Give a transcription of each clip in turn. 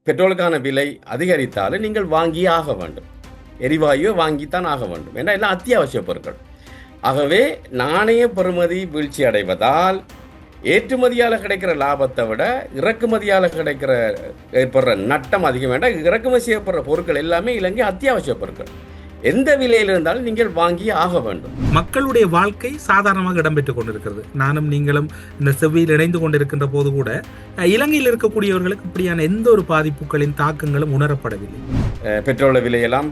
பெட்ரோலுக்கான விலை அதிகரித்தாலும் நீங்கள் வாங்கியே ஆக வேண்டும். எரிவாயுவை வாங்கித்தான் ஆக வேண்டும். ஏன்னா எல்லாம் அத்தியாவசிய பொருட்கள். ஆகவே நாணய பெறுமதி வீழ்ச்சி அடைவதால் ஏற்றுமதியால் கிடைக்கிற லாபத்தை விட இறக்குமதியால் கிடைக்கிற ஏற்படுற நட்டம் அதிகம். வேண்டாம், இறக்குமதி செய்யப்படுற பொருட்கள் எல்லாமே இலங்கை அத்தியாவசிய பொருட்கள். எந்த விலையில் இருந்தாலும் நீங்கள் வாங்கி ஆக வேண்டும். மக்களுடைய வாழ்க்கை சாதாரணமாக இடம்பெற்றுக் கொண்டிருக்கிறது. நானும் நீங்களும் இந்த செவ்வியில் இணைந்து கொண்டிருக்கின்ற போது கூட இலங்கையில் இருக்கக்கூடியவர்களுக்கு இப்படியான எந்த ஒரு பாதிப்புகளின் தாக்கங்களும் உணரப்படவில்லை. பெட்ரோல் விலையெல்லாம்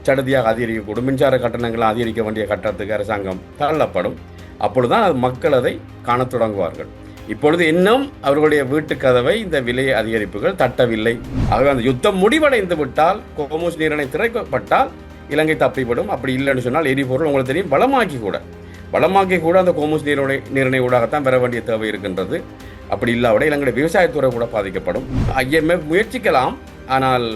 சடுதியாக அதிகரிக்கக்கூடும். மின்சார கட்டணங்களை அதிகரிக்க வேண்டிய கட்டணத்துக்கு அரசாங்கம் தள்ளப்படும். அப்பொழுதுதான் மக்கள் அதை காணத் தொடங்குவார்கள். இப்பொழுது இன்னும் அவர்களுடைய வீட்டு கதவை இந்த விலை அதிகரிப்புகள் தட்டவில்லை. ஆகவே அந்த யுத்தம் முடிவடைந்து விட்டால், கோமோஸ் நீரிணை திறக்கப்பட்டால் இலங்கை தப்பிவிடும். அப்படி இல்லைன்னு சொன்னால் எரிபொருள் உங்களுக்கு தெரியும் வளமாக்கி கூட அந்த கோமோஸ் நீரிணை ஊடாகத்தான் பெற வேண்டிய தேவை இருக்கின்றது. அப்படி இல்லாவிட இலங்கை விவசாயத்துறை கூட பாதிக்கப்படும். IMF முயற்சிக்கலாம், ஆனால்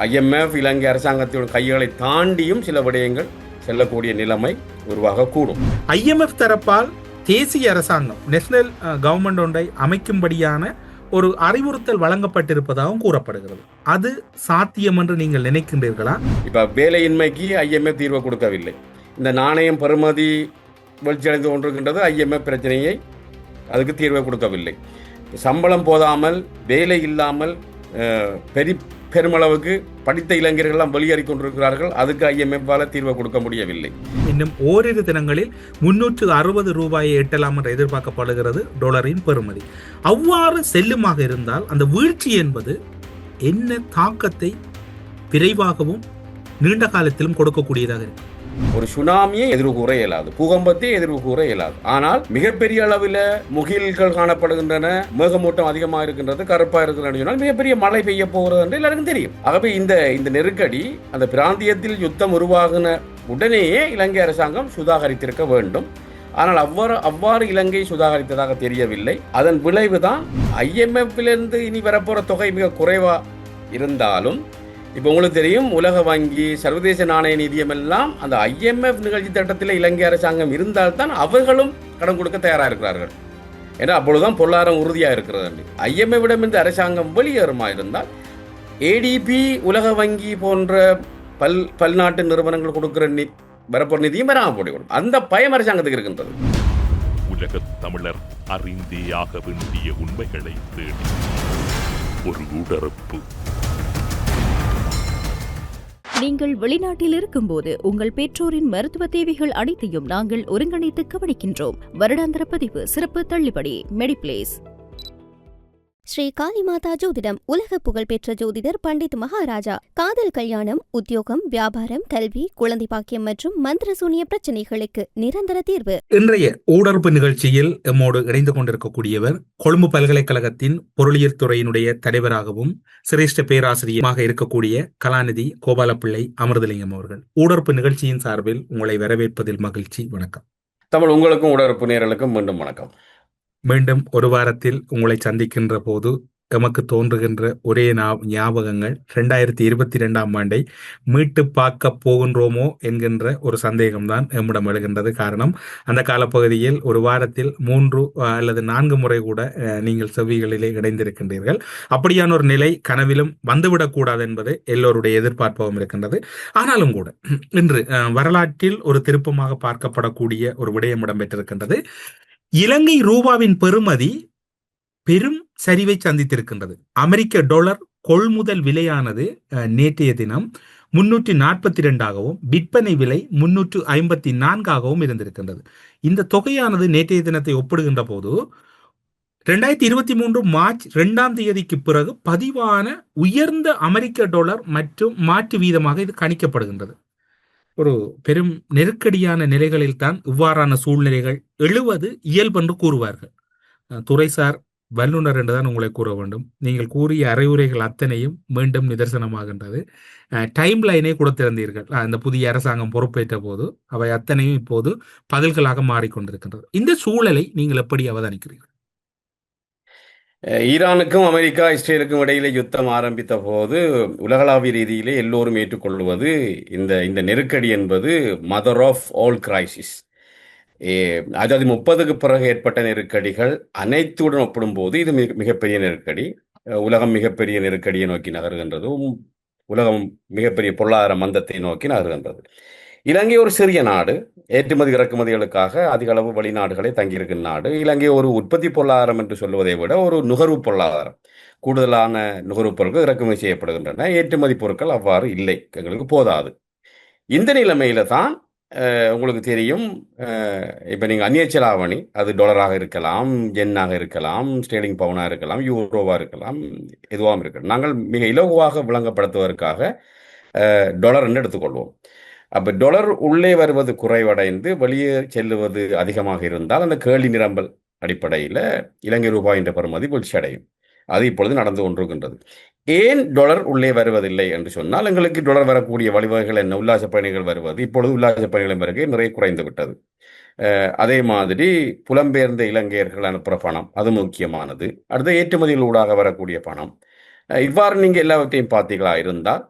IMF இலங்கை அரசாங்கத்தின் கைகளை தாண்டியும் சில விடயங்கள் செல்லக்கூடிய நிலைமை உருவாகக்கூடும். IMF தரப்பால் தேசிய அரசாங்கம் நேஷனல் கவர்மெண்ட் ஒன்றை அமைக்கும்படியான ஒரு அறிவுறுத்தல் வழங்கப்பட்டிருப்பதாகவும் கூறப்படுகிறது. அது சாத்தியம் என்று நீங்கள் நினைக்கின்றீர்களா? இப்ப வேலையின்மைக்கு IMF தீர்வு கொடுக்கவில்லை. இந்த நாணயம் பெறுமதி வீழ்ச்சியடைந்து கொண்டிருக்கின்றது. IMF பிரச்சனையை அதுக்கு தீர்வை கொடுக்கவில்லை. சம்பளம் போதாமல் வேலை இல்லாமல் பெருமளவுக்கு படித்த இளைஞர்கள்லாம் வெளியேறி கொண்டிருக்கிறார்கள். அதுக்கு IMF-ஆல தீர்வை கொடுக்க முடியவில்லை. இன்னும் ஓரிரு தினங்களில் 360 ரூபாயை எட்டலாம் என்று எதிர்பார்க்கப்படுகிறது டாலரின் பெறுமதி. அவ்வாறு செல்லுமாக இருந்தால் அந்த வீழ்ச்சி என்பது என்ன தாக்கத்தை விரைவாகவும் நீண்ட காலத்திலும் கொடுக்கக்கூடியதாக இருக்கும்? ஒரு சுனாமியை எதிர்வு கூற இயலாது, பூகம்பத்தை எதிர்வு கூற இயலாது. ஆனால் மிகப்பெரிய அளவில் முகில்கள் காணப்படுகின்றன, மேகமூட்டம் அதிகமாக இருக்கின்றது, கருப்பா இருக்கிறது சொன்னால் மிகப்பெரிய மழை பெய்ய போகிறது என்று எல்லாருக்கும் தெரியும். ஆகவே இந்த நெருக்கடி அந்த பிராந்தியத்தில் யுத்தம் உருவாகின உடனேயே இலங்கை அரசாங்கம் சுதாகரித்திருக்க வேண்டும். ஆனால் அவ்வாறு இலங்கை சுதாகரித்ததாக தெரியவில்லை. அதன் விளைவுதான் IMF-லிருந்து இனி வரப்போற தொகை மிக குறைவா இருந்தாலும், இப்போ உங்களுக்கு தெரியும், உலக வங்கி, சர்வதேச நாணய நிதியம் எல்லாம் அந்த IMF நிகழ்ச்சி திட்டத்தில் இலங்கை அரசாங்கம் இருந்தால்தான் அவர்களும் கடன் கொடுக்க தயாராக இருக்கிறார்கள். ஏன்னா அப்பொழுதுதான் பொருளாதாரம் உறுதியாக இருக்கிறது. IMF-இடம் இந்த அரசாங்கம் வெளியேறுமா இருந்தால் ADB, உலக வங்கி போன்ற பல்நாட்டு நிறுவனங்கள் கொடுக்கிற வரப்போற நிதியும் வராமல் போய்விடும். அந்த பயம் அரசாங்கத்துக்கு இருக்கின்றது. உலக தமிழர் அறிந்தே ஆக வேண்டிய உண்மைகளை தேடி ஒரு உடறுப்பு. நீங்கள் வெளிநாட்டில் இருக்கும்போது உங்கள் பெற்றோரின் மருத்துவ தேவைகள் அனைத்தையும் நாங்கள் ஒருங்கிணைத்து கவனிக்கின்றோம். வருடாந்திர பதிவு, சிறப்பு தள்ளுபடி, மெடிப்ளேஸ். ஸ்ரீ காளிமாதா ஜோதிடம். உலக புகழ்பெற்ற ஜோதிடர் பண்டித் மகாராஜா. காதல், கல்யாணம், உத்தியோகம், வியாபாரம், கல்வி, குழந்தை பாக்கியம் மற்றும் மந்திர சூனிய பிரச்சனைகளுக்கு நிரந்தர தீர்வு. இன்றைய ஊடறுப்பு நிகழ்ச்சியில் எம்மோடு இணைந்து கொண்டிருக்கக்கூடியவர் கொழும்பு பல்கலைக்கழகத்தின் பொருளியல் துறையினுடைய தலைவராகவும் சிரேஷ்ட பேராசிரியமாக இருக்கக்கூடிய கலாநிதி கோபாலப்பிள்ளை அமிர்தலிங்கம் அவர்கள். ஊடறுப்பு நிகழ்ச்சியின் சார்பில் உங்களை வரவேற்பதில் மகிழ்ச்சி. வணக்கம். தமிழ் உங்களுக்கும் ஊடறுப்பு நேயர்களுக்கும் மீண்டும் வணக்கம். மீண்டும் ஒரு வாரத்தில் உங்களை சந்திக்கின்ற போது எமக்கு தோன்றுகின்ற ஒரே ஞாபகங்கள் 2022ஆம் ஆண்டை மீட்டு பார்க்க போகின்றோமோ என்கின்ற ஒரு சந்தேகம்தான் எம்மிடம் எழுகின்றது. காரணம், அந்த காலப்பகுதியில் ஒரு வாரத்தில் 3 அல்லது 4 முறை கூட நீங்கள் செவ்விகளிலே இணைந்திருக்கின்றீர்கள். அப்படியான ஒரு நிலை கனவிலும் வந்துவிடக்கூடாது என்பது எல்லோருடைய எதிர்பார்ப்பாகவும் இருக்கின்றது. ஆனாலும் கூட இன்று வரலாற்றில் ஒரு திருப்பமாக பார்க்கப்படக்கூடிய ஒரு விடயம் இடம்பெற்றிருக்கின்றது. இலங்கை ரூபாவின் பெறுமதி பெரும் சரிவை சந்தித்திருக்கின்றது. அமெரிக்க டாலர் கொள்முதல் விலையானது நேற்றைய தினம் 342ஆகவும் விற்பனை விலை 354ஆகவும் இருந்திருக்கின்றது. இந்த தொகையானது நேற்றைய தினத்தை ஒப்பிடுகின்ற போது 2023 மார்ச் 2ஆம் தேதிக்கு பிறகு பதிவான உயர்ந்த அமெரிக்க டாலர் மற்றும் மாற்று வீதமாக இது கணிக்கப்படுகின்றது. ஒரு பெரும் நெருக்கடியான நிலைகளில் தான் இவ்வாறான சூழ்நிலைகள் எழுவது இயல்பென்று கூறுவார்கள். துறைசார் வல்லுநர் என்றுதான் உங்களை கூற வேண்டும். நீங்கள் கூறிய அறிவுரைகள் அத்தனையும் மீண்டும் நிதர்சனமாகின்றது. டைம் லைனை கொடுத்திருந்தீர்கள். அந்த புதிய அரசாங்கம் பொறுப்பேற்ற போது அவை அத்தனையும் இப்போது பதில்களாக மாறிக்கொண்டிருக்கின்றது. இந்த சூழலை நீங்கள் எப்படி அவதானிக்கிறீர்கள்? ஈரானுக்கும் அமெரிக்கா, இஸ்ரேலுக்கும் இடையிலே யுத்தம் ஆரம்பித்த போது உலகளாவிய ரீதியிலே எல்லோரும் ஏற்றுக்கொள்வது இந்த நெருக்கடி என்பது மதர் ஆஃப் ஆல் கிரைசிஸ். 1930க்கு பிறகு ஏற்பட்ட நெருக்கடிகள் அனைத்துடன் ஒப்பிடும்போது இது மிகப்பெரிய நெருக்கடி. உலகம் மிகப்பெரிய நெருக்கடியை நோக்கி நகர்கின்றது. உலகம் மிகப்பெரிய பொருளாதார மந்தத்தை நோக்கி நகர்கின்றது. இலங்கை ஒரு சிறிய நாடு, ஏற்றுமதி இறக்குமதிகளுக்காக அதிக அளவு வெளிநாடுகளை தங்கியிருக்கும் நாடு. இலங்கை ஒரு உற்பத்தி பொருளாதாரம் என்று சொல்வதை விட ஒரு நுகர்வு பொருளாதாரம். கூடுதலான நுகர்வுப் பொருட்கள் இறக்குமதி செய்யப்படுகின்றன. ஏற்றுமதி பொருட்கள் அவ்வாறு இல்லை, எங்களுக்கு போதாது. இந்த நிலைமையில தான் உங்களுக்கு தெரியும், இப்போ நீங்கள் அந்நிய செலாவணி, அது டாலராக இருக்கலாம், ஜென்னாக இருக்கலாம், ஸ்டேர்லிங் பவுனாக இருக்கலாம், யூரோவாக இருக்கலாம், எதுவாகவும் இருக்கலாம். நாங்கள் மிக இலகுவாக விளங்கப்படுத்துவதற்காக டாலர் என்று எடுத்துக்கொள்வோம். அப்போ டாலர் உள்ளே வருவது குறைவடைந்து வெளியே செல்லுவது அதிகமாக இருந்தால் அந்த கேள்வி நிரம்பல் அடிப்படையில் இலங்கை ரூபாய் என்ற பெறுமதி வீழ்ச்சி அடையும். அது இப்பொழுது நடந்து கொண்டிருக்கின்றது. ஏன் டாலர் உள்ளே வருவதில்லை என்று சொன்னால், எங்களுக்கு டாலர் வரக்கூடிய வழிவகைகள் என்ன? உல்லாச பயணிகள் வருவது, இப்பொழுது உல்லாச பயணிகளின் வருகை நிறைய குறைந்து விட்டது. அதே மாதிரி புலம்பெயர்ந்த இலங்கையர்கள் அனுப்புகிற பணம், அது முக்கியமானது. அடுத்து ஏற்றுமதிகள் ஊடாக வரக்கூடிய பணம். இவ்வாறு நீங்கள் எல்லாவற்றையும் பார்த்தீங்களா இருந்தால்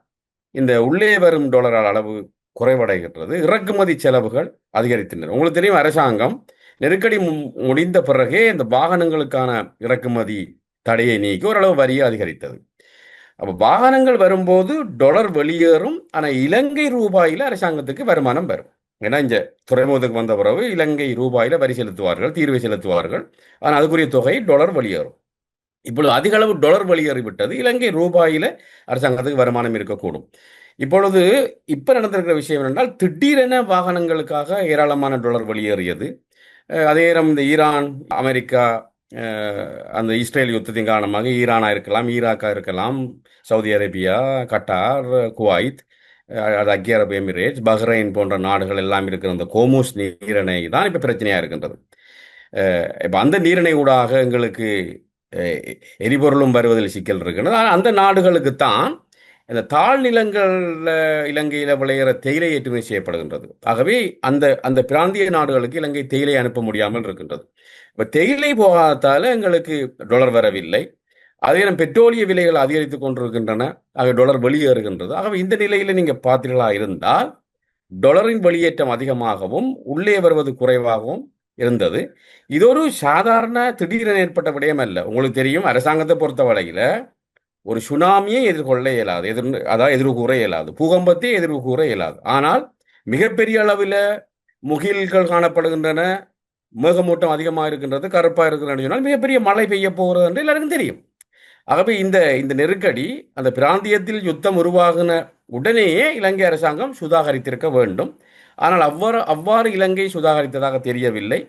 இந்த உள்ளே வரும் டாலர் அளவு குறைவடைகின்றது, இறக்குமதி செலவுகள் அதிகரிக்கின்றன. உங்களுக்கு தெரியும், அரசாங்கம் நெருக்கடி முடிந்த பிறகே இந்த வாகனங்களுக்கான இறக்குமதி தடையை நீக்கி ஓரளவு வரியை அதிகரித்தது. அப்போ வாகனங்கள் வரும்போது டாலர் வெளியேறும், ஆனால் இலங்கை ரூபாயில் அரசாங்கத்துக்கு வருமானம் வரும். ஏன்னா இந்த துறைமுகத்துக்கு வந்த பிறகு இலங்கை ரூபாயில் வரி செலுத்துவார்கள், தீர்வை செலுத்துவார்கள். ஆனால் அதுக்குரிய தொகை டாலர் வெளியேறும். இப்பொழுது அதிக அளவு டாலர் வெளியேறிவிட்டது, இலங்கை ரூபாயில் அரசாங்கத்துக்கு வருமானம் இருக்கக்கூடும். இப்பொழுது இப்போ நடந்திருக்கிற விஷயம் என்றால், திடீரென வாகனங்களுக்காக ஏராளமான டாலர் வெளியேறியது. அதே நேரம் இந்த ஈரான், அமெரிக்கா, அந்த இஸ்ரேல் யுத்தத்தின் காரணமாக ஈரானாக இருக்கலாம், ஈராக்காக இருக்கலாம், சவுதி அரேபியா, கட்டார், குவைத், அது ஐக்கிய அரபு எமிரேட்ஸ், பஹ்ரைன் போன்ற நாடுகள் எல்லாம் இருக்கிற அந்த கோமூஸ் நீரிணை தான் இப்போ பிரச்சனையாக இருக்கின்றது. இப்போ அந்த நீரிணை ஊடாக எங்களுக்கு எரிபொருளும் வருவதில் சிக்கல் இருக்கின்றது. ஆனால் அந்த நாடுகளுக்கு தான் இந்த தாழ்நிலங்களில் இலங்கையில் விளையிற தேயிலை ஏற்றுமதி செய்யப்படுகின்றது. ஆகவே அந்த அந்த பிராந்திய நாடுகளுக்கு இலங்கை தேயிலை அனுப்ப முடியாமல் இருக்கின்றது. இப்போ தேயிலை போகாததால் எங்களுக்கு டாலர் வரவில்லை. அதே நேரம் பெட்ரோலிய விலைகள் அதிகரித்து கொண்டிருக்கின்றன, ஆக டாலர் வெளியேறுகின்றது. ஆகவே இந்த நிலையில் நீங்கள் பார்த்தீர்களா இருந்தால் டாலரின் வெளியேற்றம் அதிகமாகவும் உள்ளே வருவது குறைவாகவும் இருந்தது. இது ஒரு சாதாரண திடீரென ஏற்பட்ட விடயம் அல்ல. உங்களுக்கு தெரியும், அரசாங்கத்தை பொறுத்த வரையில் ஒரு சுனாமியை எதிர்கொள்ள இயலாது, எதிர்கூற இயலாது, பூகம்பத்தை எதிர்கூற இயலாது. ஆனால் மிகப்பெரிய அளவில் முகில்கள் காணப்படுகின்றன, மேகமூட்டம் அதிகமாக இருக்கின்றது, கருப்பாக இருக்கிறது சொன்னால் மிகப்பெரிய மழை பெய்ய போகிறது என்று எல்லாருக்கும் தெரியும். ஆகவே இந்த நெருக்கடி அந்த பிராந்தியத்தில் யுத்தம் உருவாகின உடனேயே இலங்கை அரசாங்கம் சுதாகரித்திருக்க வேண்டும். ஆனால் அவ்வாறு இலங்கை சுதாகரித்ததாக தெரியவில்லை.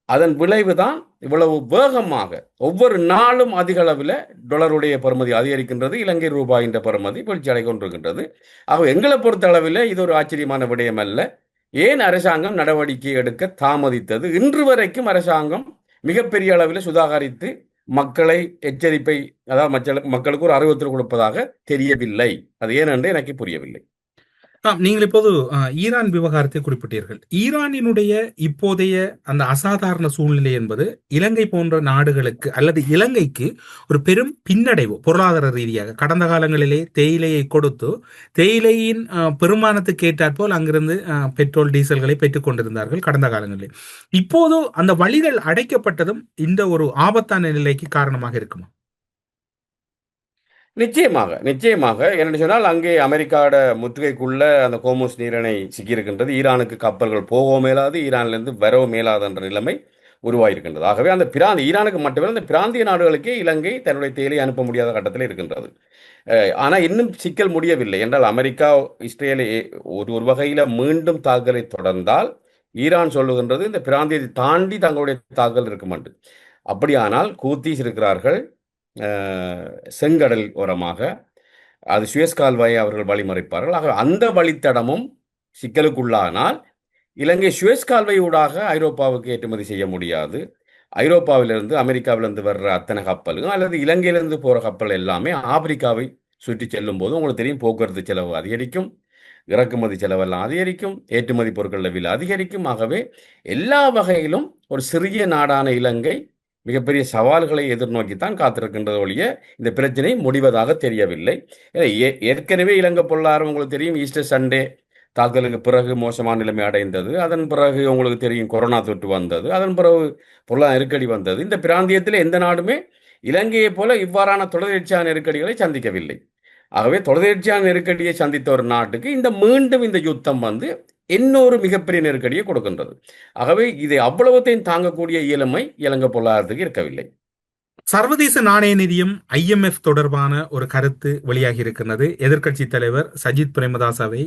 அதன் விளைவு தான் இவ்வளவு வேகமாக ஒவ்வொரு நாளும் அதிக அளவில் டாலருடைய பெறுமதி அதிகரிக்கின்றது, இலங்கை ரூபாயின் பெறுமதி வீழ்ச்சி அடை கொண்டிருக்கின்றது. ஆக எங்களை பொறுத்த அளவில் இது ஒரு ஆச்சரியமான விடயம் அல்ல. ஏன் அரசாங்கம் நடவடிக்கை எடுக்க தாமதித்தது? இன்று வரைக்கும் அரசாங்கம் மிகப்பெரிய அளவில் சுதாகரித்து மக்களை எச்சரிப்பை, அதாவது மக்களுக்கு ஒரு அறிவுறுத்தல் கொடுப்பதாக தெரியவில்லை. அது ஏனென்று எனக்கு புரியவில்லை. நீங்கள் இப்போது ஈரான் விவகாரத்தை குறிப்பிட்டீர்கள். ஈரானினுடைய இப்போதைய அந்த அசாதாரண சூழ்நிலை என்பது இலங்கை போன்ற நாடுகளுக்கு அல்லது இலங்கைக்கு ஒரு பெரும் பின்னடைவு பொருளாதார ரீதியாக. கடந்த காலங்களிலே தேயிலையை கொடுத்து தேயிலையின் பெருமானத்துக்கு ஏற்றாற்போல் அங்கிருந்து பெட்ரோல் டீசல்களை பெற்றுக் கொண்டிருந்தார்கள் கடந்த காலங்களில். இப்போது அந்த வழிகள் அடைக்கப்பட்டதும் இந்த ஒரு ஆபத்தான நிலைக்கு காரணமாக இருக்குமா? நிச்சயமாக என்ன சொன்னால், அங்கே அமெரிக்காவோட முற்றுகைக்குள்ள அந்த கோமோஸ் நீரிணை சிக்கியிருக்கின்றது. ஈரானுக்கு கப்பல்கள் போகவும் மேலாது, ஈரானிலிருந்து வரவும் மேலாது என்ற நிலைமை உருவாயிருக்கின்றது. ஆகவே அந்த ஈரானுக்கு மட்டுமே அந்த பிராந்திய நாடுகளுக்கே இலங்கை தன்னுடைய தேயிலை அனுப்ப முடியாத கட்டத்தில் இருக்கின்றது. ஆனால் இன்னும் சிக்கல் முடியவில்லை என்றால், அமெரிக்கா இஸ்ரேலை ஒரு வகையில் மீண்டும் தாக்குதலை தொடர்ந்தால் ஈரான் சொல்லுகின்றது இந்த பிராந்தியத்தை தாண்டி தங்களுடைய தாக்குதல் இருக்குமென்று. அப்படியானால் கூத்தீஸ் இருக்கிறார்கள் செங்கடல் ஓரமாக, அது சுயஸ் கால்வாயை அவர்கள் வழிமறைப்பார்கள். ஆக அந்த வழித்தடமும் சிக்கலுக்குள்ளானால் இலங்கை சுயஸ் கால்வாய் ஊடாக ஐரோப்பாவுக்கு ஏற்றுமதி செய்ய முடியாது. ஐரோப்பாவிலிருந்து அமெரிக்காவிலிருந்து வர்ற அத்தனை கப்பலும் அல்லது இலங்கையிலிருந்து போகிற கப்பல் எல்லாமே ஆப்பிரிக்காவை சுற்றி செல்லும் போது உங்களுக்கு தெரியும், போக்குவரத்து செலவு அதிகரிக்கும், இறக்குமதி செலவெல்லாம் அதிகரிக்கும், ஏற்றுமதி பொருட்கள் விலை அதிகரிக்கும். ஆகவே எல்லா வகையிலும் ஒரு சிறிய நாடான இலங்கை மிகப்பெரிய சவால்களை எதிர்நோக்கித்தான் காத்திருக்கின்றது ஒழிய இந்த பிரச்சனை முடிவதாக தெரியவில்லை. ஏற்கனவே இலங்கை பொருளாதாரம் உங்களுக்கு தெரியும், ஈஸ்டர் சண்டே தாக்குதலுக்கு பிறகு மோசமான நிலைமை அடைந்தது. அதன் பிறகு உங்களுக்கு தெரியும் கொரோனா தொற்று வந்தது. அதன் பிறகு பொருளாதார நெருக்கடி வந்தது. இந்த பிராந்தியத்தில் எந்த நாடுமே இலங்கையைப் போல இவ்வாறான தொடர்ச்சியான நெருக்கடிகளை சந்திக்கவில்லை. ஆகவே தொடர்ச்சியான நெருக்கடியை சந்தித்த ஒரு நாட்டுக்கு மீண்டும் இந்த யுத்தம் இன்னொரு மிகப்பெரிய நெருக்கடியை கொடுக்கின்றது. ஆகவே இதை அவ்வளவுத்தையும் தாங்கக்கூடிய இயலுமை இலங்கை பொருளாதாரத்துக்கு இருக்கவில்லை. சர்வதேச நாணய நிதியம் IMF தொடர்பான ஒரு கருத்து வெளியாகி இருக்கிறது. எதிர்க்கட்சி தலைவர் சஜித் பிரேமதாசவை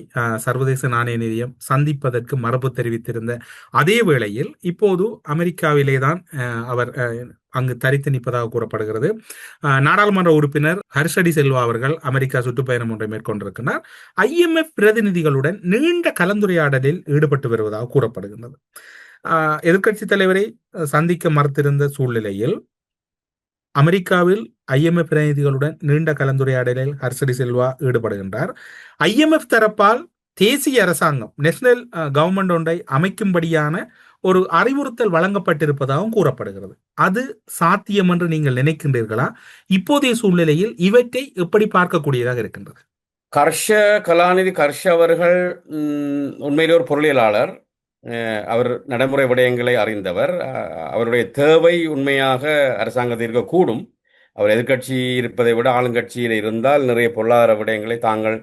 சர்வதேச நாணய நிதியம் சந்திப்பதற்கு மறுப்பு தெரிவித்திருந்த அதே வேளையில் இப்போது அமெரிக்காவிலே தான் அவர் அங்கு தரித்து நிற்பதாக கூறப்படுகிறது. நாடாளுமன்ற உறுப்பினர் ஹர்ஷடி செல்வா அவர்கள் அமெரிக்கா சுற்றுப்பயணம் ஒன்றை மேற்கொண்டிருக்கிறார். IMF பிரதிநிதிகளுடன் நீண்ட கலந்துரையாடலில் ஈடுபட்டு வருவதாக கூறப்படுகின்றது. எதிர்க்கட்சி தலைவரை சந்திக்க மறுத்திருந்த சூழ்நிலையில் அமெரிக்காவில் IMF பிரதிநிதிகளுடன் நீண்ட கலந்துரையாடலில் ஹர்ஷடி செல்வா ஈடுபடுகின்றார். IMF தரப்பால் தேசிய அரசாங்கம் நேஷனல் கவர்மெண்ட் ஒன்றை அமைக்கும்படியான ஒரு அறிவுறுத்தல் வழங்கப்பட்டிருப்பதாகவும் கூறப்படுகிறது. அது சாத்தியம் என்று நீங்கள் நினைக்கின்றீர்களா? இப்போதைய சூழ்நிலையில் இவற்றை எப்படி பார்க்கக்கூடியதாக இருக்கின்றது? கலாநிதி கர்ஷ அவர்கள் உண்மையிலே ஒரு பொருளியலாளர். அவர் நடைமுறை விடயங்களை அறிந்தவர். அவருடைய தேவை உண்மையாக அரசாங்கத்திற்கு கூடும். அவர் எதிர்கட்சி இருப்பதை விட ஆளுங்கட்சியில் இருந்தால் நிறைய பொருளாதார விடயங்களை தாங்கள்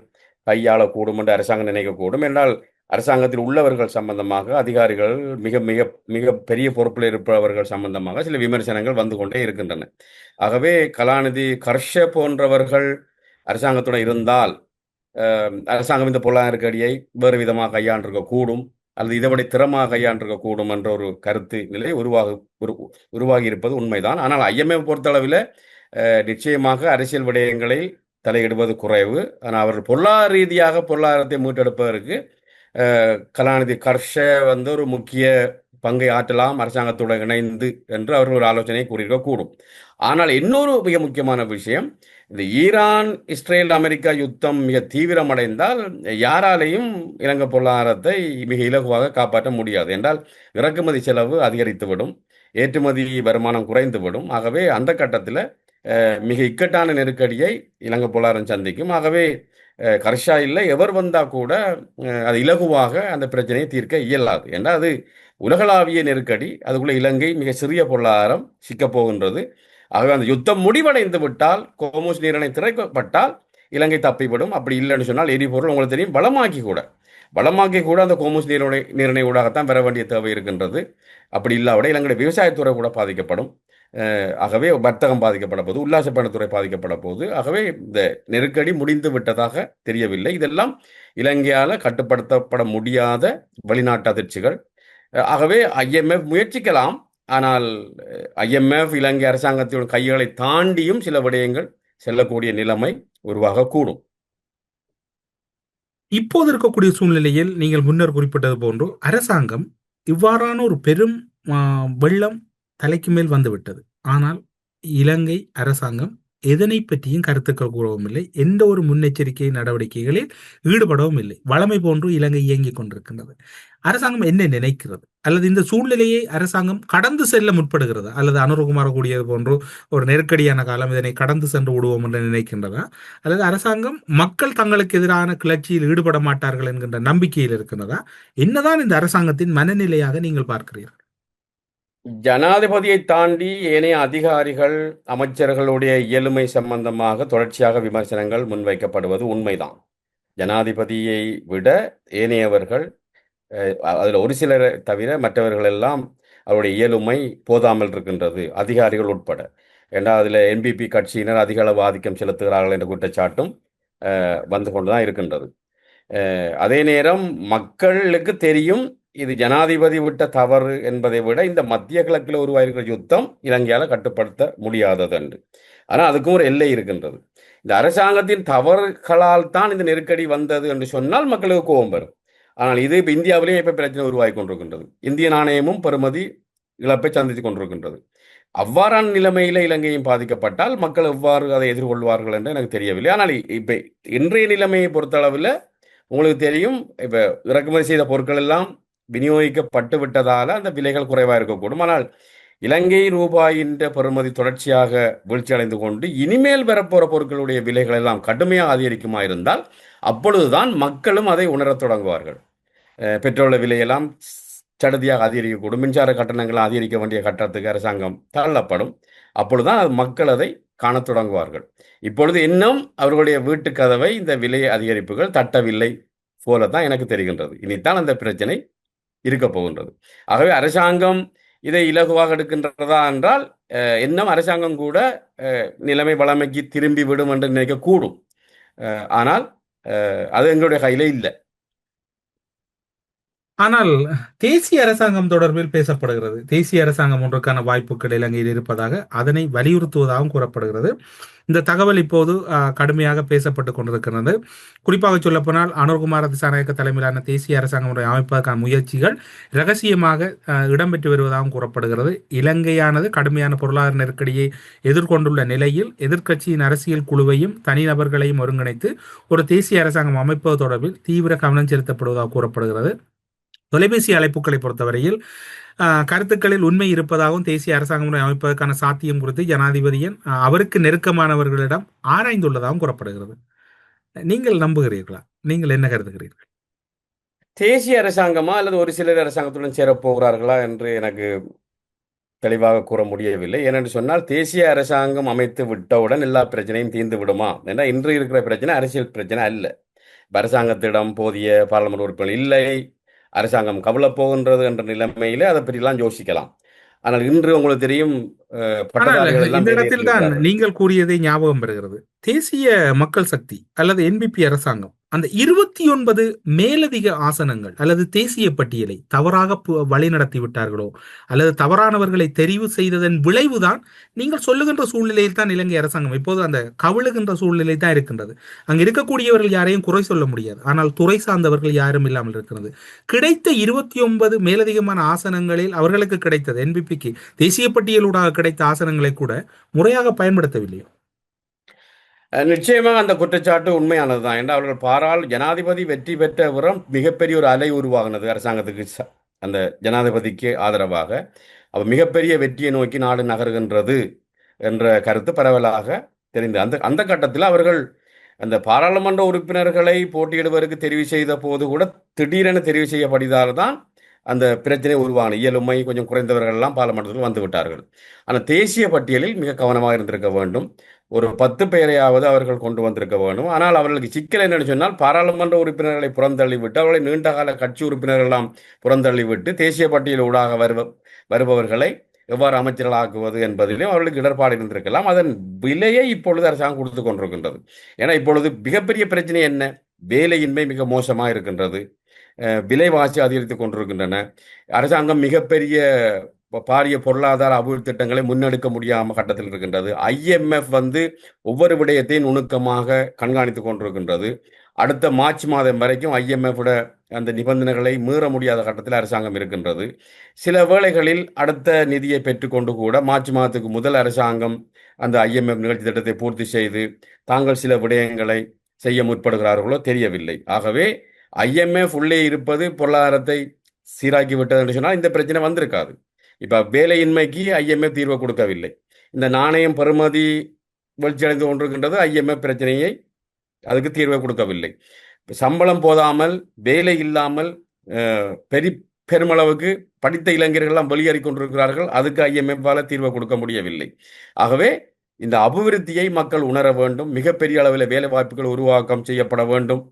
கையாளக்கூடும் என்று அரசாங்கம் நினைக்கக்கூடும். என்றால் அரசாங்கத்தில் உள்ளவர்கள் சம்பந்தமாக அதிகாரிகள் மிக மிக மிக பெரிய பொறுப்பில் இருப்பவர்கள் சம்பந்தமாக சில விமர்சனங்கள் வந்து கொண்டே இருக்கின்றன. ஆகவே கலாநிதி கர்ஷ போன்றவர்கள் அரசாங்கத்துடன் இருந்தால் அரசாங்கம் இந்த பொருளாதார நெருக்கடியை வேறு விதமாக கையாண்டிருக்க கூடும், அல்லது இதைவிட திறமாக கையாண்டிருக்க கூடும் என்ற ஒரு கருத்து நிலை உருவாகி இருப்பது உண்மைதான். ஆனால் IMF பொறுத்தளவில் நிச்சயமாக அரசியல் விடயங்களை தலையிடுவது குறைவு. ஆனால் அவர்கள் பொருளாதார ரீதியாக பொருளாதாரத்தை மீட்டெடுப்பதற்கு கலாநிதி கர்ஷ ஒரு முக்கிய பங்கை ஆற்றலாம் அரசாங்கத்துடன் இணைந்து என்று அவர்கள் ஒரு ஆலோசனை கூறியிருக்க கூடும். ஆனால் இன்னொரு மிக முக்கியமான விஷயம், இந்த ஈரான் இஸ்ரேல் அமெரிக்கா யுத்தம் மிக தீவிரமடைந்தால் யாராலையும் இலங்கை பொருளாதாரத்தை மிக இலகுவாக காப்பாற்ற முடியாது. என்றால் இறக்குமதி செலவு அதிகரித்துவிடும், ஏற்றுமதி வருமானம் குறைந்துவிடும். ஆகவே அந்த கட்டத்தில் மிக இக்கட்டான நெருக்கடியை இலங்கை பொருளாதாரம் சந்திக்கும். ஆகவே கர்ஷா இல்லை எவர் வந்தால் கூட அது இலகுவாக அந்த பிரச்சனையை தீர்க்க இயலாது. என்றால் அது உலகளாவிய நெருக்கடி, அதுக்குள்ள இலங்கை மிக சிறிய பொருளாதாரம் சிக்கப் போகின்றது. ஆகவே அந்த யுத்தம் முடிவடைந்து விட்டால், கோமோஸ் நீரிணை திறக்கப்பட்டால் இலங்கை தப்பிவிடும். அப்படி இல்லைன்னு சொன்னால் எரிபொருள் உங்களுக்கு தெரியும் வளமாக்கி கூட அந்த கோமோஸ் நீரிணை ஊடாகத்தான் பெற வேண்டிய தேவை இருக்கின்றது. அப்படி இல்லாவிட இலங்கை விவசாயத்துறை கூட பாதிக்கப்படும். ஆகவே வர்த்தகம் பாதிக்கப்பட போது, உல்லாச பயணத்துறை பாதிக்கப்பட போது. ஆகவே இந்த நெருக்கடி முடிந்து விட்டதாக தெரியவில்லை. இதெல்லாம் இலங்கையால் கட்டுப்படுத்தப்பட முடியாத வெளிநாட்டு அதிர்ச்சிகள். ஆகவே IMF முயற்சிக்கலாம். ஆனால் IMF இலங்கை அரசாங்கத்தின் கைகளை தாண்டியும் சில விடயங்கள் செல்லக்கூடிய நிலைமை உருவாகக்கூடும். இப்போது இருக்கக்கூடிய சூழ்நிலையில் நீங்கள் முன்னர் குறிப்பிட்டது போன்று அரசாங்கம் இவ்வாறான ஒரு பெரும் வெள்ளம் தலைக்கு மேல் வந்துவிட்டது. ஆனால் இலங்கை அரசாங்கம் எதனை பற்றியும் கருத்துக்கள் கூறவும் இல்லை, எந்த ஒரு முன்னெச்சரிக்கை நடவடிக்கைகளில் ஈடுபடவும் இல்லை. வளமை போன்று இலங்கை இயங்கிக் கொண்டிருக்கின்றது. அரசாங்கம் என்ன நினைக்கிறது? அல்லது இந்த சூழ்நிலையை அரசாங்கம் கடந்து செல்ல முற்படுகிறது? அல்லது அனுரகுமார கூடியது போன்று ஒரு நெருக்கடியான காலம், இதனை கடந்து சென்று விடுவோம் என்று நினைக்கின்றதா? அல்லது அரசாங்கம் மக்கள் தங்களுக்கு எதிரான கிளர்ச்சியில் ஈடுபட மாட்டார்கள் என்கின்ற நம்பிக்கையில் இருக்கின்றதா? என்னதான் இந்த அரசாங்கத்தின் மனநிலையாக நீங்கள் பார்க்கிறீர்கள்? ஜனாதிபதியை தாண்டி ஏனைய அதிகாரிகள் அமைச்சர்களுடைய இயலுமை சம்பந்தமாக தொடர்ச்சியாக விமர்சனங்கள் முன்வைக்கப்படுவது உண்மைதான். ஜனாதிபதியை விட ஏனையவர்கள், அதில் ஒரு சிலரை தவிர மற்றவர்கள் எல்லாம் அவருடைய இயலுமை போதாமல் இருக்கின்றது, அதிகாரிகள் உட்பட. என்றால் அதில் NPP கட்சியினர் அதிக அளவு ஆதிக்கம் செலுத்துகிறார்கள் என்ற குற்றச்சாட்டும் வந்து கொண்டுதான் இருக்கின்றது. அதே நேரம் மக்களுக்கு தெரியும் இது ஜனாதிபதி விட்ட தவறு என்பதை விட இந்த மத்திய கிழக்கில் உருவாயிருக்கிற யுத்தம் இலங்கையால் கட்டுப்படுத்த முடியாதது என்று. ஆனால் அதுக்கும் ஒரு எல்லை இருக்கின்றது. இந்த அரசாங்கத்தின் தவறுகளால் தான் இந்த நெருக்கடி வந்தது என்று சொன்னால் மக்களுக்கு கோபம் வரும். ஆனால் இது இப்போ இந்தியாவிலேயே இப்போ பிரச்சனை உருவாகி கொண்டிருக்கின்றது. இந்திய நாணயமும் பெறுமதி இழப்பை சந்தித்து கொண்டிருக்கின்றது. அவ்வாறான நிலைமையில் இலங்கையும் பாதிக்கப்பட்டால் மக்கள் எவ்வாறு அதை எதிர்கொள்வார்கள் என்று எனக்கு தெரியவில்லை. ஆனால் இப்போ இன்றைய நிலைமையை பொறுத்தளவில் உங்களுக்கு தெரியும், இப்போ இறக்குமதி செய்த பொருட்கள் எல்லாம் விநியோகிக்கப்பட்டு விட்டதால் அந்த விலைகள் குறைவாக இருக்கக்கூடும். ஆனால் இலங்கை ரூபாயின் பெறுமதி தொடர்ச்சியாக வீழ்ச்சி அடைந்து கொண்டு இனிமேல் பெறப்போகிற பொருட்களுடைய விலைகள் எல்லாம் கடுமையாக அதிகரிக்குமா இருந்தால் அப்பொழுதுதான் மக்களும் அதை உணரத் தொடங்குவார்கள். பெட்ரோல் விலையெல்லாம் சடுதியாக அதிகரிக்கக்கூடும். மின்சார கட்டணங்கள் அதிகரிக்க வேண்டிய கட்டணத்துக்கு அரசாங்கம் தள்ளப்படும். அப்பொழுதுதான் அது மக்கள் அதை காணத் தொடங்குவார்கள். இப்பொழுது இன்னும் அவர்களுடைய வீட்டு கதவை இந்த விலை அதிகரிப்புகள் தட்டவில்லை போல தான் எனக்கு தெரிகின்றது. இனித்தான் அந்த பிரச்சனை இருக்க போகின்றது. ஆகவே அரசாங்கம் இதை இலகுவாக எடுக்கின்றதா என்றால் இன்னும் அரசாங்கம் கூட நிலைமை வளமைக்கு திரும்பி விடும் என்று நினைக்கக்கூடும். ஆனால் அது எங்களுடைய கையில இல்லை. ஆனால் தேசிய அரசாங்கம் தொடர்பில் பேசப்படுகிறது. தேசிய அரசாங்கம் ஒன்றுக்கான வாய்ப்புகள் இலங்கையில் இருப்பதாக அதனை வலியுறுத்துவதாகவும் கூறப்படுகிறது. இந்த தகவல் இப்போது கடுமையாக பேசப்பட்டு கொண்டிருக்கிறது. குறிப்பாக சொல்லப்போனால் அனுர்குமார திசாநாயக்க தலைமையிலான தேசிய அரசாங்கம் ஒன்றை அமைப்பதற்கான முயற்சிகள் இரகசியமாக இடம்பெற்று வருவதாகவும் கூறப்படுகிறது. இலங்கையானது கடுமையான பொருளாதார நெருக்கடியை எதிர்கொண்டுள்ள நிலையில் எதிர்க்கட்சியின் அரசியல் குழுவையும் தனிநபர்களையும் ஒருங்கிணைத்து ஒரு தேசிய அரசாங்கம் அமைப்பது தொடர்பில் தீவிர கவனம் செலுத்தப்படுவதாக கூறப்படுகிறது. தொலைபேசி அழைப்புகளை பொறுத்தவரையில் கருத்துக்களில் உண்மை இருப்பதாகவும் தேசிய அரசாங்கம் அமைப்பதற்கான சாத்தியம் குறித்து ஜனாதிபதியின் அவருக்கு நெருக்கமானவர்களிடம் ஆராய்ந்துள்ளதாகவும் கூறப்படுகிறது. நீங்கள் நம்புகிறீர்களா? நீங்கள் என்ன கருதுகிறீர்கள்? தேசிய அரசாங்கமா அல்லது ஒரு சிலர் அரசாங்கத்துடன் சேரப்போகிறார்களா என்று எனக்கு தெளிவாக கூற முடியவில்லை. ஏனென்று சொன்னால் தேசிய அரசாங்கம் அமைத்து விட்டவுடன் எல்லா பிரச்சனையும் தீர்ந்து விடுமா? ஏன்னா இன்று இருக்கிற பிரச்சனை அரசியல் பிரச்சனை அல்ல. அரசாங்கத்திடம் போதிய பாராளுமன்ற உறுப்பினர் இல்லை, அரசாங்கம் கவலை போகின்றது என்ற நிலைமையிலே அதை பற்றிலாம் யோசிக்கலாம். ஆனால் இன்று உங்களுக்கு தெரியும் இந்த இடத்தில் தான் நீங்கள் கூறியதை ஞாபகம் பெறுகிறது. தேசிய மக்கள் சக்தி அல்லது என்பிபி அரசாங்கம் அந்த 29 மேலதிக ஆசனங்கள் அல்லது தேசிய பட்டியலை தவறாக வழிநடத்தி விட்டார்களோ அல்லது தவறானவர்களை தெரிவு செய்ததன் விளைவுதான் நீங்கள் சொல்லுகின்ற சூழ்நிலையில் தான் இலங்கை அரசாங்கம் இப்போது அந்த கவிழுகின்ற சூழ்நிலை தான் இருக்கின்றது. அங்கு இருக்கக்கூடியவர்கள் யாரையும் குறை சொல்ல முடியாது. ஆனால் துறை சார்ந்தவர்கள் யாரும் இல்லாமல் இருக்கிறது. கிடைத்த 29 மேலதிகமான ஆசனங்களில் அவர்களுக்கு கிடைத்தது என்பிபிக்கு தேசிய பட்டியலூடாக கிடைத்த ஆசனங்களை கூட முறையாக பயன்படுத்தவில்லையோ? நிச்சயமாக அந்த குற்றச்சாட்டு உண்மையானது தான். ஏன்னா அவர்கள் ஜனாதிபதி வெற்றி பெற்ற விவரம் மிகப்பெரிய ஒரு அலை உருவாகினது அரசாங்கத்துக்கு, அந்த ஜனாதிபதிக்கு ஆதரவாக. அவ மிகப்பெரிய வெற்றியை நோக்கி நாடு நகர்கின்றது என்ற கருத்து பரவலாக தெரிந்து அந்த கட்டத்தில் அவர்கள் அந்த பாராளுமன்ற உறுப்பினர்களை போட்டியிடுவதற்கு தெரிவு செய்த போது கூட திடீரென தெரிவு செய்யப்பட்டதால் தான் அந்த பிரச்சனை உருவான. இயலுமை கொஞ்சம் குறைந்தவர்கள் எல்லாம் பாராளுமன்றத்தில் வந்து விட்டார்கள். ஆனால் தேசிய பட்டியலில் மிக கவனமாக இருந்திருக்க வேண்டும். ஒரு 10 பேரையாவது அவர்கள் கொண்டு வந்திருக்க வேண்டும். ஆனால் அவர்களுக்கு சிக்கல் என்னன்னு சொன்னால் பாராளுமன்ற உறுப்பினர்களை புறந்தள்ளிவிட்டு அவர்களை நீண்டகால கட்சி உறுப்பினர்களெல்லாம் புறந்தள்ளிவிட்டு தேசிய பட்டியல் ஊடாக வருபவர்களை எவ்வாறு அமைச்சர்களாக்குவது என்பதிலும் அவர்களுக்கு இடர்பாடு இருந்திருக்கலாம். அதன் விலையை இப்பொழுது அரசாங்கம் கொடுத்து கொண்டிருக்கின்றது. ஏன்னா இப்பொழுது மிகப்பெரிய பிரச்சனை என்ன? வேலையின்மை மிக மோசமாக இருக்கின்றது. விலைவாசி அதிகரித்துக் கொண்டிருக்கின்றன. அரசாங்கம் மிகப்பெரிய பாரிய பொருளாதார அபிவிருத்தி திட்டங்களை முன்னெடுக்க முடியாம கட்டத்தில் இருக்கின்றது. IMF ஒவ்வொரு விடயத்தையும் நுணுக்கமாக கண்காணித்துக் கொண்டிருக்கின்றது. அடுத்த மார்ச் மாதம் வரைக்கும் IMF அந்த நிபந்தனைகளை மீற முடியாத கட்டத்தில் அரசாங்கம் இருக்கின்றது. சில வேளைகளில் அடுத்த நிதியை பெற்றுக்கொண்டு கூட மார்ச் மாதத்துக்கு முதல் அரசாங்கம் அந்த IMF நிகழ்ச்சி திட்டத்தை பூர்த்தி செய்து தாங்கள் சில விடயங்களை செய்ய முற்படுகிறார்களோ தெரியவில்லை. ஆகவே IMF உள்ளே இருப்பது பொருளாதாரத்தை சீராக்கி விட்டது என்று சொன்னால் இந்த பிரச்சனை வந்திருக்காது. இப்ப வேலையின்மைக்கு IMF தீர்வு கொடுக்கவில்லை. இந்த நாணயம் பெறுமதி வீழ்ச்சியடைந்து கொண்டிருக்கின்றது. IMF பிரச்சனையை அதுக்கு தீர்வை கொடுக்கவில்லை. சம்பளம் போதாமல் வேலை இல்லாமல் பெருமளவுக்கு படித்த இளைஞர்கள்லாம் வெளியேறி கொண்டிருக்கிறார்கள். அதுக்கு IMF-ஆல தீர்வை கொடுக்க முடியவில்லை. ஆகவே இந்த அபிவிருத்தியை மக்கள் உணர வேண்டும். மிகப்பெரிய அளவில் வேலை வாய்ப்புகள் உருவாக்கம் செய்யப்பட வேண்டும்.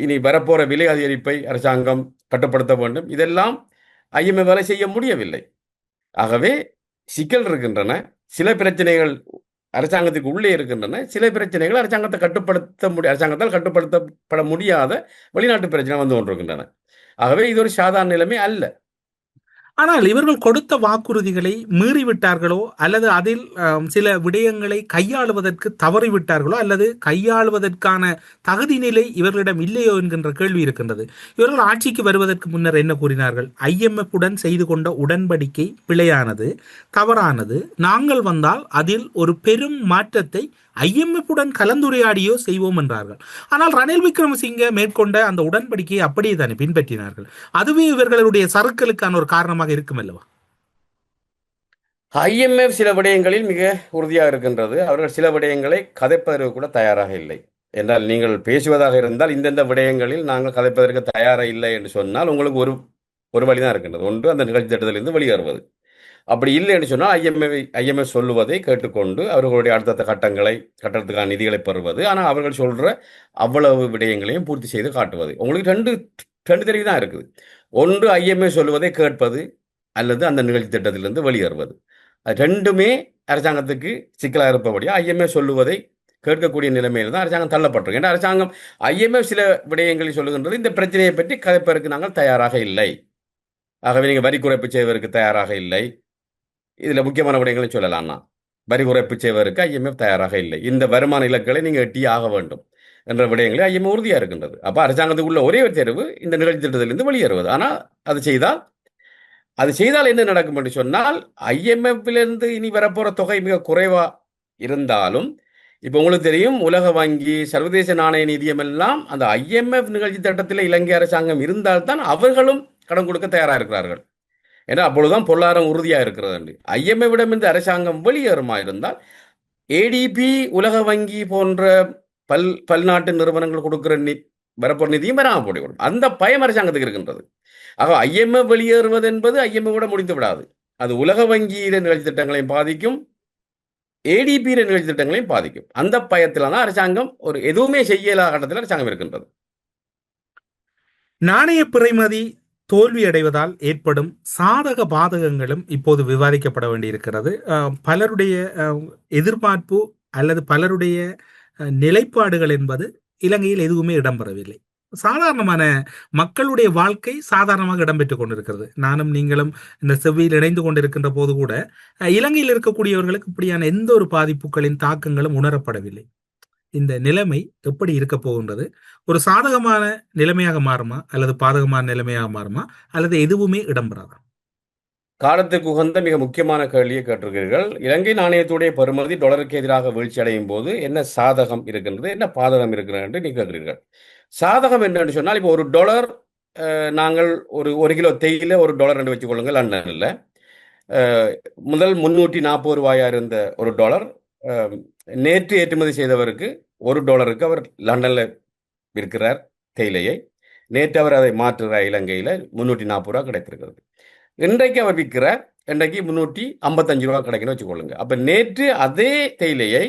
இனி வரப்போற விலை அதிகரிப்பை அரசாங்கம் கட்டுப்படுத்த வேண்டும். இதெல்லாம் IMF-ஆல செய்ய முடியவில்லை. ஆகவே சிக்கல் இருக்கின்றன. சில பிரச்சனைகள் அரசாங்கத்துக்கு உள்ளே இருக்கின்றன. சில பிரச்சனைகள் அரசாங்கத்தால் கட்டுப்படுத்தப்பட முடியாத வெளிநாட்டு பிரச்சனை வந்து கொண்டிருக்கின்றன. ஆகவே இது ஒரு சாதாரண நிலைமை அல்ல. ஆனால் இவர்கள் கொடுத்த வாக்குறுதிகளை மீறிவிட்டார்களோ அல்லது அதில் சில விடயங்களை கையாளுவதற்கு தவறிவிட்டார்களோ அல்லது கையாளுவதற்கான தகுதி நிலை இவர்களிடம் இல்லையோ என்கின்ற கேள்வி இருக்கின்றது. இவர்கள் ஆட்சிக்கு வருவதற்கு முன்னர் என்ன கூறினார்கள்? IMF-உடன் செய்து கொண்ட உடன்படிக்கை பிழையானது, தவறானது. நாங்கள் வந்தால் அதில் ஒரு பெரும் மாற்றத்தை IMF-உடன் கலந்துரையாடியோ செய்வோம் என்றார்கள். ஆனால் ரணில் விக்ரமசிங்கே மேற்கொண்ட அந்த உடன்படிக்கையை அப்படியே தானே பின்பற்றினார்கள். அதுவே இவர்களுடைய சறுக்கலுக்கான ஒரு காரணமாக இருக்கும் அல்லவா? IMF சில விடயங்களில் மிக உறுதியாக இருக்கின்றது. அவர்கள் சில விடயங்களை கதைப்பதற்கு கூட தயாராக இல்லை. என்றால் நீங்கள் பேசுவதாக இருந்தால் இந்தந்த விடயங்களில் நாங்கள் கதைப்பதற்கு தயாராக இல்லை என்று சொன்னால் உங்களுக்கு ஒரு வழிதான் இருக்கின்றது. ஒன்று அந்த நிகழ்ச்சி திட்டத்திலிருந்து வெளியேறுவது. அப்படி இல்லைன்னு சொன்னால் ஐஎம்எஃப் சொல்லுவதை கேட்டுக்கொண்டு அவர்களுடைய அடுத்தடுத்த கட்டத்துக்கான நிதிகளை பெறுவது. ஆனால் அவர்கள் சொல்கிற அவ்வளவு விடயங்களையும் பூர்த்தி செய்து காட்டுவது. உங்களுக்கு ரெண்டு தெரிவு தான் இருக்குது. ஒன்று ஐஎம்எஃப் சொல்லுவதை கேட்பது, அல்லது அந்த நிகழ்ச்சி திட்டத்திலிருந்து வெளியேறுவது. அது ரெண்டுமே அரசாங்கத்துக்கு சிக்கலாக இருப்பபடியாக ஐஎம்எஃப் சொல்லுவதை கேட்கக்கூடிய நிலைமையில் தான் அரசாங்கம் தள்ளப்பட்டிருக்கு. ஏன்னா அரசாங்கம் ஐஎம்எஃப் சில விடயங்களை சொல்லுகின்றது, இந்த பிரச்சனையை பற்றி கதைப்பதற்கு நாங்கள் தயாராக இல்லை, ஆகவே நீங்கள் வரி குறைப்பு செய்வதற்கு தயாராக இல்லை. இதில் முக்கியமான விடயங்களை சொல்லலாம்னா, வரி குறைப்பு செய்வதற்கு ஐஎம்எஃப் தயாராக இல்லை, இந்த வருமான இலக்குகளை நீங்கள் எட்டி ஆக வேண்டும் என்ற விடயங்களை ஐஎம்எஃப் உறுதியாக இருக்கின்றது. அப்போ அரசாங்கத்துக்குள்ள ஒரே ஒரு தேர்வு இந்த நிகழ்ச்சி திட்டத்திலிருந்து வெளியேறுவது. ஆனால் அது செய்தால் என்ன நடக்கும் என்று சொன்னால், ஐஎம்எஃப்பிலிருந்து இனி வரப்போகிற தொகை மிக குறைவாக இருந்தாலும், இப்போ உங்களுக்கு தெரியும், உலக வங்கி, சர்வதேச நாணய நிதியம் எல்லாம் அந்த ஐஎம்எஃப் நிகழ்ச்சி திட்டத்தில் இலங்கை அரசாங்கம் இருந்தால்தான் அவர்களும் கடன் கொடுக்க தயாராக இருக்கிறார்கள். ஏன்னா அப்பொழுதுதான் பொருளாதாரம் உறுதியாக இருக்கிறது. ஐஎம்எஃபிடம் இந்த அரசாங்கம் வெளியேறுமா இருந்தால் ஏடிபி, உலக வங்கி போன்ற பல்நாட்டு நிறுவனங்கள் கொடுக்கிற வரப்போற நிதியும் வராமல் போய்விடும். அந்த பயம் அரசாங்கத்துக்கு இருக்கின்றது. ஆக ஐஎம்எஃப் வெளியேறுவது என்பது ஐஎம்எஃப் விட முடிந்து விடாது. அது உலக வங்கியிட நிகழ்ச்சி திட்டங்களையும் பாதிக்கும், ஏடிபி நிகழ்ச்சி திட்டங்களையும் பாதிக்கும். அந்த பயத்திலான அரசாங்கம் ஒரு எதுவுமே செய்யலாத கட்டத்தில் அரசாங்கம் இருக்கின்றது. நாணய பிறைமதி தோல்வி அடைவதால் ஏற்படும் சாதக பாதகங்களும் இப்போது விவாதிக்கப்பட வேண்டியிருக்கிறது. பலருடைய எதிர்பார்ப்பு அல்லது பலருடைய நிலைப்பாடுகள் என்பது இலங்கையில் எதுவுமே இடம்பெறவில்லை. சாதாரணமான மக்களுடைய வாழ்க்கை சாதாரணமாக இடம்பெற்றுக் கொண்டிருக்கிறது. நானும் நீங்களும் இந்த செவ்வியில் இணைந்து கொண்டிருக்கின்ற போது கூட இலங்கையில் இருக்கக்கூடியவர்களுக்கு இப்படியான எந்த ஒரு பாதிப்புகளின் தாக்கங்களும் உணரப்படவில்லை. இந்த நிலைமை எப்படி இருக்க போகின்றது? ஒரு சாதகமான நிலைமையாக மாறுமா அல்லது பாதகமான நிலைமையாக மாறுமா அல்லது எதுவுமே இடம்பெறாதா? காலத்துக்கு உகந்த மிக முக்கியமான கேள்வியை கேட்டிருக்கிறீர்கள். இலங்கை நாணயத்துடைய பெறுமதி டாலருக்கு எதிராக வீழ்ச்சி அடையும் போது என்ன சாதகம் இருக்கின்றது, என்ன பாதகம் இருக்கிறது என்று நீங்கள் கேட்கிறீர்கள். சாதகம் என்னன்னு சொன்னால், இப்போ ஒரு டாலர், நாங்கள் ஒரு கிலோ தேயிலை $1 என்று வச்சுக்கொள்ளுங்கள். லண்டனில் முதல் 340 ரூபாயா இருந்த ஒரு டாலர் நேற்று ஏற்றுமதி செய்தவருக்கு $1 அவர் லண்டனில் விற்கிறார் தேயிலையை. நேற்று அவர் அதை மாற்றுகிறார், இலங்கையில் 340 ரூபா கிடைத்திருக்கிறது. இன்றைக்கு அவர் விற்கிறார், இன்றைக்கு 355 ரூபா கிடைக்குன்னு வச்சுக்கொள்ளுங்க. அப்போ நேற்று அதே தேயிலையை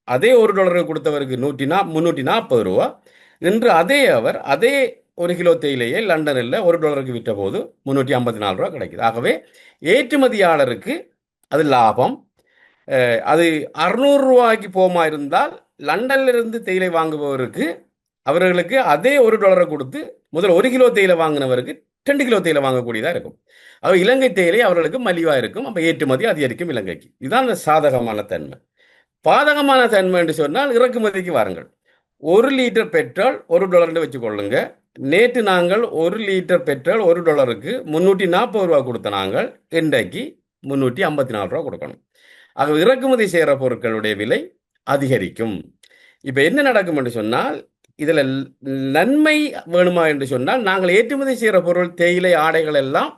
அதே $1 கொடுத்தவருக்கு 340 ரூபா, இன்று அதே 1 கிலோ தேயிலையை லண்டனில் $1 விற்ற போது 354 ரூபா கிடைக்குது. ஆகவே ஏற்றுமதியாளருக்கு அது லாபம். அது 600 ரூபாய்க்கு போமா இருந்தால் லண்டன்ல இருந்து தேயிலை வாங்குபவருக்கு அவர்களுக்கு அதே $1 கொடுத்து முதல் 1 கிலோ தேயிலை வாங்கினவருக்கு 2 கிலோ தேயிலை வாங்கக்கூடியதாக இருக்கும். இலங்கை தேயிலை அவர்களுக்கு மலிவாக இருக்கும். அப்போ ஏற்றுமதி அதிகரிக்கும் இலங்கைக்கு. இதுதான் சாதகமான தன்மை. பாதகமான தன்மை என்று சொன்னால் இறக்குமதிக்கு வாருங்கள். 1 லிட்டர் பெட்ரோல் $1 வச்சுக்கொள்ளுங்க. நேற்று நாங்கள் 1 லிட்டர் பெட்ரோல் $1க்கு 340 ரூபா கொடுத்த நாங்கள் இன்றைக்கு 354 ரூபா கொடுக்கணும். ஆக இறக்குமதி செய்கிற பொருட்களுடைய விலை அதிகரிக்கும். இப்போ என்ன நடக்கும் என்று சொன்னால், இதில் நன்மை வேணுமா என்று சொன்னால், நாங்கள் ஏற்றுமதி செய்கிற பொருள் தேயிலை, ஆடைகள் எல்லாம்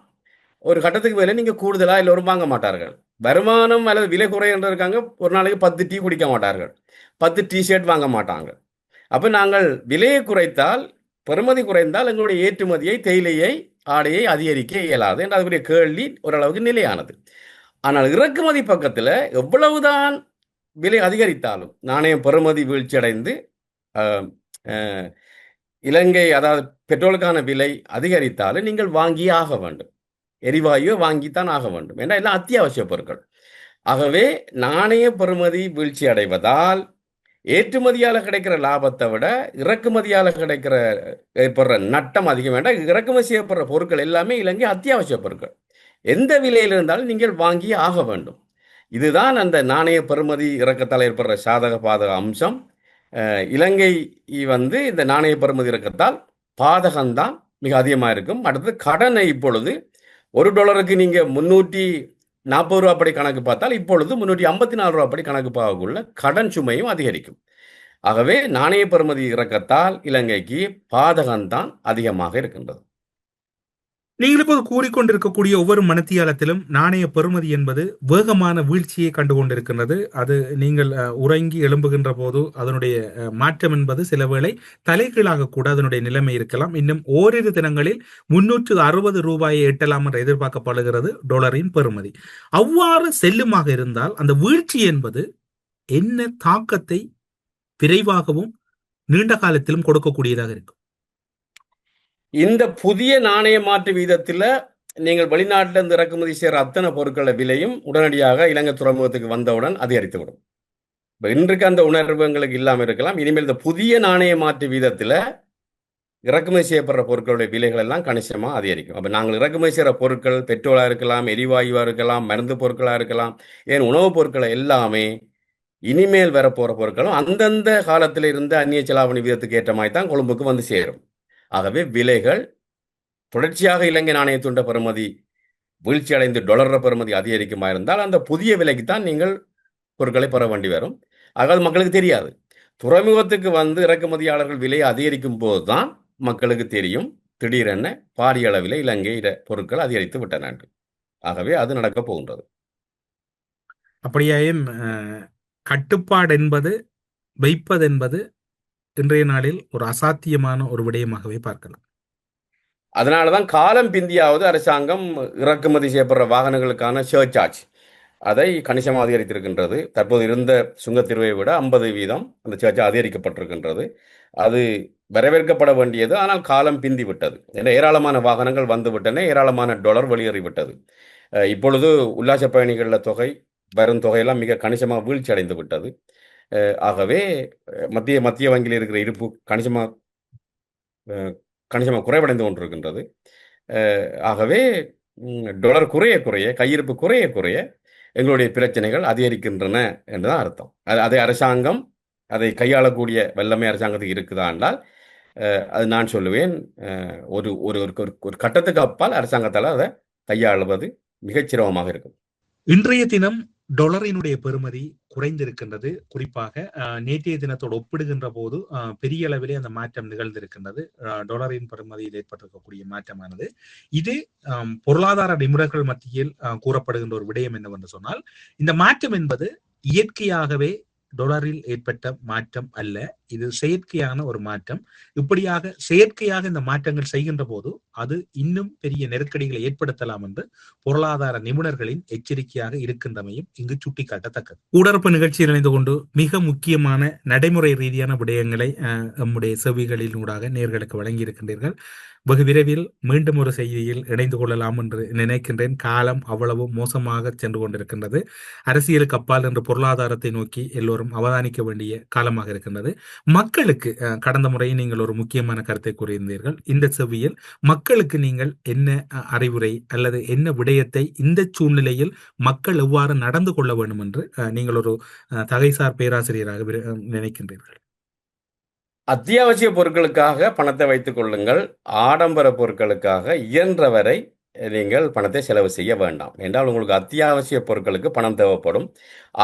ஒரு கட்டத்துக்கு மேலே நீங்கள் கூடுதலாக எல்லோரும் வாங்க மாட்டார்கள். வருமானம் அல்லது விலை குறைகின்ற இருக்காங்க, ஒரு நாளைக்கு 10 டீ குடிக்க மாட்டார்கள், 10 டிஷர்ட் வாங்க மாட்டாங்க. அப்போ நாங்கள் விலையை குறைத்தால், பெறுமதி குறைந்தால் எங்களுடைய ஏற்றுமதியை, தேயிலையை, ஆடையை அதிகரிக்க இயலாது என்று அதுக்குரிய கேள்வி ஓரளவுக்கு நிலையானது. ஆனால் இறக்குமதி பக்கத்தில் எவ்வளவுதான் விலை அதிகரித்தாலும், நாணயம் பெறுமதி வீழ்ச்சி அடைந்து இலங்கை, அதாவது பெட்ரோலுக்கான விலை அதிகரித்தாலும் நீங்கள் வாங்கியே ஆக வேண்டும். எரிவாயுவை வாங்கித்தான் ஆக வேண்டும். ஏன்னா எல்லாம் அத்தியாவசிய பொருட்கள். ஆகவே நாணய பெறுமதி வீழ்ச்சி அடைவதால் ஏற்றுமதியால் கிடைக்கிற லாபத்தை விட இறக்குமதியால் ஏற்படுற நட்டம் அதிகம். வேண்டாம், இறக்குமதி செய்யப்படுற பொருட்கள் எல்லாமே இலங்கை அத்தியாவசிய பொருட்கள். எந்த விலையில் இருந்தாலும் நீங்கள் வாங்கியே ஆக வேண்டும். இதுதான் அந்த நாணய பெறுமதி இறக்கத்தால் ஏற்படுற சாதக பாதக அம்சம். இலங்கை இந்த நாணய பெறுமதி இறக்கத்தால் பாதகம்தான் மிக அதிகமாக இருக்கும். அடுத்தது கடனை இப்பொழுது $1க்கு நீங்கள் 340 ரூபா படி கணக்கு பார்த்தால் இப்பொழுது 354 ரூபா படி கணக்கு பார்க்கக்குள்ள கடன் சுமையும் அதிகரிக்கும். ஆகவே நாணய பெறுமதி இறக்கத்தால் இலங்கைக்கு பாதகம்தான் அதிகமாக இருக்கின்றது. நீங்கள் இப்போது கூறிக்கொண்டிருக்கக்கூடிய ஒவ்வொரு மணித்தியாலத்திலும் நாணய பெறுமதி என்பது வேகமான வீழ்ச்சியை கண்டு கொண்டிருக்கின்றது. அது நீங்கள் உறங்கி எழும்புகின்ற போது அதனுடைய மாற்றம் என்பது சில வேளை தலைகீழாக கூட அதனுடைய நிலைமை இருக்கலாம். இன்னும் ஓரிரு தினங்களில் 360 ரூபாயை எட்டலாம் என்று எதிர்பார்க்கப்படுகிறது டாலரின் பெறுமதி. அவ்வாறு செல்லுமாக இருந்தால் அந்த வீழ்ச்சி என்பது என்ன தாக்கத்தை விரைவாகவும் நீண்ட காலத்திலும் கொடுக்கக்கூடியதாக இருக்கும்? இந்த புதிய நாணய மாற்று வீதத்தில் நீங்கள் வெளிநாட்டிலிருந்து இறக்குமதி செய்கிற அத்தனை பொருட்கள விலையும் உடனடியாக இலங்கை துறைமுகத்துக்கு வந்தவுடன் அதிகரித்துவிடும். இன்றைக்கு அந்த உணர்வு எங்களுக்கு இல்லாமல் இருக்கலாம். இனிமேல் இந்த புதிய நாணய மாற்று வீதத்தில் இறக்குமதி செய்யப்படுற பொருட்களுடைய விலைகள் எல்லாம் கணிசமாக அதிகரிக்கும். அப்போ நாங்கள் இறக்குமதி செய்கிற பொருட்கள் பெட்ரோலாக இருக்கலாம், எரிவாயுவாக இருக்கலாம், மருந்து பொருட்களாக இருக்கலாம், ஏன் உணவுப் பொருட்களை எல்லாமே இனிமேல் வரப்போகிற பொருட்களும் அந்தந்த காலத்தில் இருந்த அந்நிய செலாவணி வீதத்துக்கு ஏற்ற மாதிரி தான் கொழும்புக்கு வந்து சேரும். ஆகவே விலைகள் தொடர்ச்சியாக இலங்கை நாணயத்துண்ட பெறுமதி வீழ்ச்சி அடைந்து டாலர் பெறுமதி அதிகரிக்குமா இருந்தால் அந்த புதிய விலைக்கு தான் நீங்கள் பொருட்களை பெற வேண்டி வரும். ஆக மக்களுக்கு தெரியாது. துறைமுகத்துக்கு வந்து இறக்குமதியாளர்கள் விலையை அதிகரிக்கும் போது தான் மக்களுக்கு தெரியும் திடீரென பாரிய அளவில் இலங்கை பொருட்கள் அதிகரித்து விட்டன. ஆகவே அது நடக்கப் போகின்றது. அப்படியாயும் கட்டுப்பாடு என்பது வைப்பது என்பது இன்றைய நாளில் ஒரு அசாத்தியமான ஒரு விடயமாகவே பார்க்கலாம். அதனால தான் காலம் பிந்தியாவது அரசாங்கம் இறக்குமதி செய்யப்படுற வாகனங்களுக்கான சர்சார்ஜ் அதை கணிசமாக அதிகரித்திருக்கின்றது. தற்போது இருந்த சுங்கத்தீர்வை விட 50% அந்த சர்ச்சார்ஜ் அதிகரிக்கப்பட்டிருக்கின்றது. அது வரவேற்கப்பட வேண்டியது. ஆனால் காலம் பிந்தி விட்டது. ஏன்னா ஏராளமான வாகனங்கள் வந்து விட்டன, ஏராளமான டாலர் வெளியேறிவிட்டது. இப்பொழுது உல்லாச பயணிகளில் தொகை வரும் தொகையெல்லாம் மிக கணிசமாக வீழ்ச்சி அடைந்து விட்டது. ஆகவே மத்திய வங்கியில் இருக்கிற இருப்பு கணிசமாக குறைவடைந்து கொண்டிருக்கின்றது. ஆகவே டாலர் குறைய கையிருப்பு குறைய எங்களுடைய பிரச்சனைகள் அதிகரிக்கின்றன என்றுதான் அர்த்தம். அதை அரசாங்கம் அதை கையாளக்கூடிய வல்லமை அரசாங்கத்துக்கு இருக்குதா என்றால் அது நான் சொல்லுவேன் ஒரு ஒரு கட்டத்துக்கு அப்பால் அரசாங்கத்தால் அதை கையாளுவது மிகச் சிரமமாக இருக்கும். இன்றைய தினம் டாலரினுடைய பெறுமதி குறைந்திருக்கின்றது. குறிப்பாக நேற்றைய தினத்தோடு ஒப்பிடுகின்ற போது பெரிய அளவிலே அந்த மாற்றம் நிகழ்ந்திருக்கின்றது. டாலரின் பெறுமதியில் ஏற்பட்டிருக்கக்கூடிய மாற்றமானது இது பொருளாதார நிபுணர்கள் மத்தியில் கூறப்படுகின்ற ஒரு விடயம் என்னவென்று சொன்னால், இந்த மாற்றம் என்பது இயற்கையாகவே டாலரில் ஏற்பட்ட மாற்றம் அல்ல, இது செயற்கையான ஒரு மாற்றம். இப்படியாக செயற்கையாக இந்த மாற்றங்கள் செய்கின்ற போது அது இன்னும் பெரிய நெருக்கடிகளை ஏற்படுத்தலாம் என்று பொருளாதார நிபுணர்களின் எச்சரிக்கையாக இருக்கின்றமையும் இங்கு சுட்டிக்காட்டத்தக்கது. ஊடரப்பு நிகழ்ச்சியில் இணைந்து கொண்டு மிக முக்கியமான நடைமுறை ரீதியான விடயங்களை நம்முடைய செவிகளில் ஊடாக நேர்களுக்கு வழங்கி இருக்கின்றீர்கள். வெகு விரைவில் மீண்டும் ஒரு செய்தியில் இணைந்து கொள்ளலாம் என்று நினைக்கின்றேன். காலம் அவ்வளவு மோசமாக சென்று கொண்டிருக்கின்றது. அரசியலுக்கு அப்பால் என்று பொருளாதாரத்தை நோக்கி எல்லோரும் அவதானிக்க வேண்டிய காலமாக இருக்கின்றது. மக்களுக்கு கடந்த முறை நீங்கள் ஒரு முக்கியமான கருத்தை கூறியிருந்தீர்கள். இந்த செவ்வியில் மக்களுக்கு நீங்கள் என்ன அறிவுரை அல்லது என்ன விடயத்தை இந்த சூழ்நிலையில் மக்கள் எவ்வாறு நடந்து கொள்ள வேண்டும் என்று நீங்கள் ஒரு தகைசார் பேராசிரியராக நினைக்கின்றீர்கள்? அத்தியாவசிய பொருட்களுக்காக பணத்தை வைத்துக் கொள்ளுங்கள். ஆடம்பர பொருட்களுக்காக இயன்றவரை நீங்கள் பணத்தை செலவு செய்ய வேண்டாம். என்றால் உங்களுக்கு அத்தியாவசிய பொருட்களுக்கு பணம் தேவைப்படும்.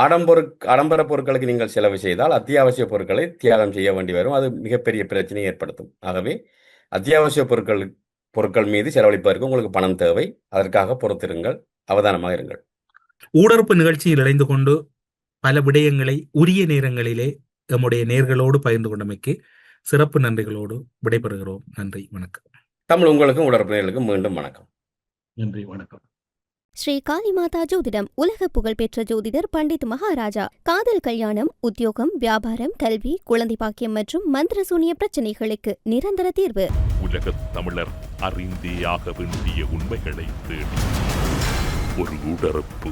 ஆடம்பர பொருட்களுக்கு நீங்கள் செலவு செய்தால் அத்தியாவசிய பொருட்களை தியாகம் செய்ய வேண்டி வரும். அது மிகப்பெரிய பிரச்சனையை ஏற்படுத்தும். ஆகவே அத்தியாவசிய பொருட்கள் மீது செலவழிப்பதற்கு உங்களுக்கு பணம் தேவை. அதற்காக பொறுத்திருங்கள், அவதானமாக இருங்கள். ஊடரப்பு நிகழ்ச்சியில் இணைந்து கொண்டு பல விடயங்களை உரிய நேரங்களிலே நம்முடைய நேர்களோடு பகிர்ந்து கொண்டமைக்கு சிறப்பு நன்றிகளோடு விடைபெறுகிறோம். நன்றி, வணக்கம். தமிழ் உங்களுக்கும் ஊடரப்பு நேயர்களுக்கும் மீண்டும் வணக்கம். நன்றி, வணக்கம். ஸ்ரீ காளிமாதா ஜோதிடம் உலக புகழ்பெற்ற ஜோதிடர் பண்டித் மகாராஜா. காதல், கல்யாணம், உத்தியோகம், வியாபாரம், கல்வி, குழந்தை பாக்கியம் மற்றும் மந்திர சூனிய பிரச்சனைகளுக்கு நிரந்தர தீர்வு. உலக தமிழர் அறிந்தே ஆக வேண்டிய உண்மைகளை தேடி ஒரு ஊடரப்பு.